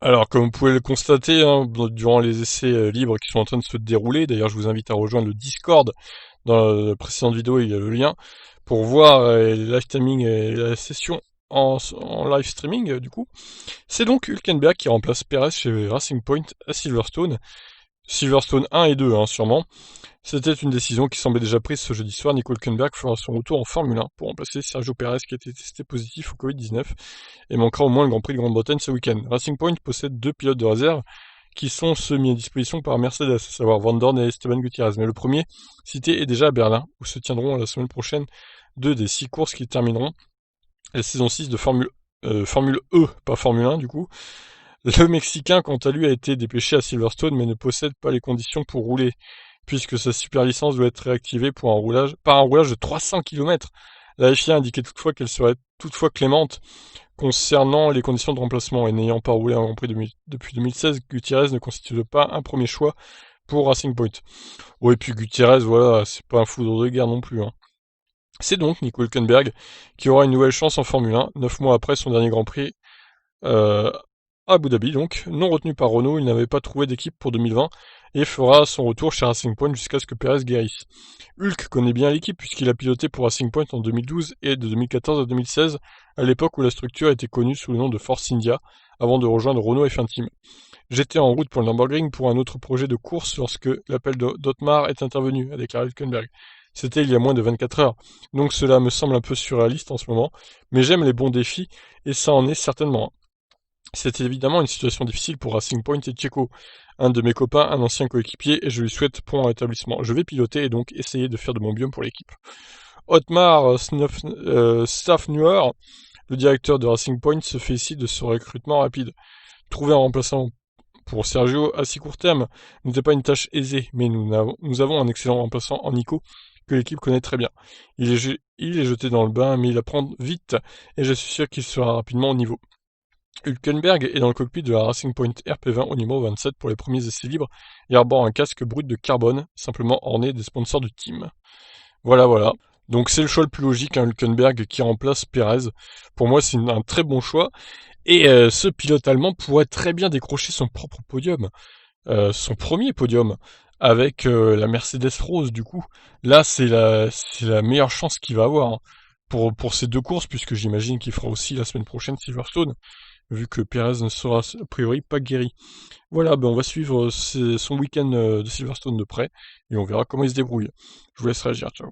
Alors, comme vous pouvez le constater, hein, durant les essais libres qui sont en train de se dérouler, d'ailleurs, je vous invite à rejoindre le Discord. Dans la précédente vidéo, il y a le lien pour voir les live timing et la session en live streaming, du coup. C'est donc Hülkenberg qui remplace Perez chez Racing Point à Silverstone. Silverstone 1 et 2, hein, sûrement. C'était une décision qui semblait déjà prise ce jeudi soir. Nico Hülkenberg fera son retour en Formule 1 pour remplacer Sergio Perez qui a été testé positif au Covid-19 et manquera au moins le Grand Prix de Grande-Bretagne ce week-end. Racing Point possède deux pilotes de réserve qui sont ceux mis à disposition par Mercedes, à savoir Van Dorn et Esteban Gutiérrez. Mais le premier cité est déjà à Berlin, où se tiendront la semaine prochaine deux des 6 courses qui termineront la saison 6 de Formule E, pas Formule 1 du coup. Le Mexicain, quant à lui, a été dépêché à Silverstone, mais ne possède pas les conditions pour rouler, puisque sa super licence doit être réactivée pour par un roulage de 300 km. La FIA a indiqué toutefois qu'elle serait toutefois clémente concernant les conditions de remplacement, et n'ayant pas roulé un Grand Prix depuis 2016, Gutiérrez ne constitue pas un premier choix pour Racing Point. Oh, et puis Gutiérrez, voilà, c'est pas un foudre de guerre non plus, hein. C'est donc Nico Hülkenberg qui aura une nouvelle chance en Formule 1, 9 mois après son dernier Grand Prix euh, à Abu Dhabi, donc. Non retenu par Renault, il n'avait pas trouvé d'équipe pour 2020 et fera son retour chez Racing Point jusqu'à ce que Perez guérisse. Hulk connaît bien l'équipe puisqu'il a piloté pour Racing Point en 2012 et de 2014 à 2016, à l'époque où la structure était connue sous le nom de Force India, avant de rejoindre Renault F1 Team. J'étais en route pour le Nürburgring pour un autre projet de course lorsque l'appel d'Otmar est intervenu, a déclaré Hülkenberg. C'était il y a moins de 24 heures, donc cela me semble un peu surréaliste en ce moment, mais j'aime les bons défis, et ça en est certainement un. C'est évidemment une situation difficile pour Racing Point et Checo, un de mes copains, un ancien coéquipier, et je lui souhaite prompt rétablissement. Je vais piloter et donc essayer de faire de mon mieux pour l'équipe. Otmar Staffnuer, le directeur de Racing Point, se félicite de ce recrutement rapide. Trouver un remplaçant pour Sergio à si court terme n'était pas une tâche aisée, mais nous avons un excellent remplaçant en Nico que l'équipe connaît très bien. Il est jeté dans le bain, mais il apprend vite, et je suis sûr qu'il sera rapidement au niveau. Hülkenberg est dans le cockpit de la Racing Point RP20 au numéro 27 pour les premiers essais libres et arbore un casque brut de carbone, simplement orné des sponsors du team. Voilà, voilà. Donc c'est le choix le plus logique, hein, Hülkenberg qui remplace Perez. Pour moi, c'est un très bon choix. Et ce pilote allemand pourrait très bien décrocher son propre podium, son premier podium, avec la Mercedes Rose du coup. Là, c'est la meilleure chance qu'il va avoir, hein, pour ces deux courses, puisque j'imagine qu'il fera aussi la semaine prochaine Silverstone, vu que Perez ne sera a priori pas guéri. Voilà, ben on va suivre son week-end de Silverstone de près, et on verra comment il se débrouille. Je vous laisse réagir, ciao.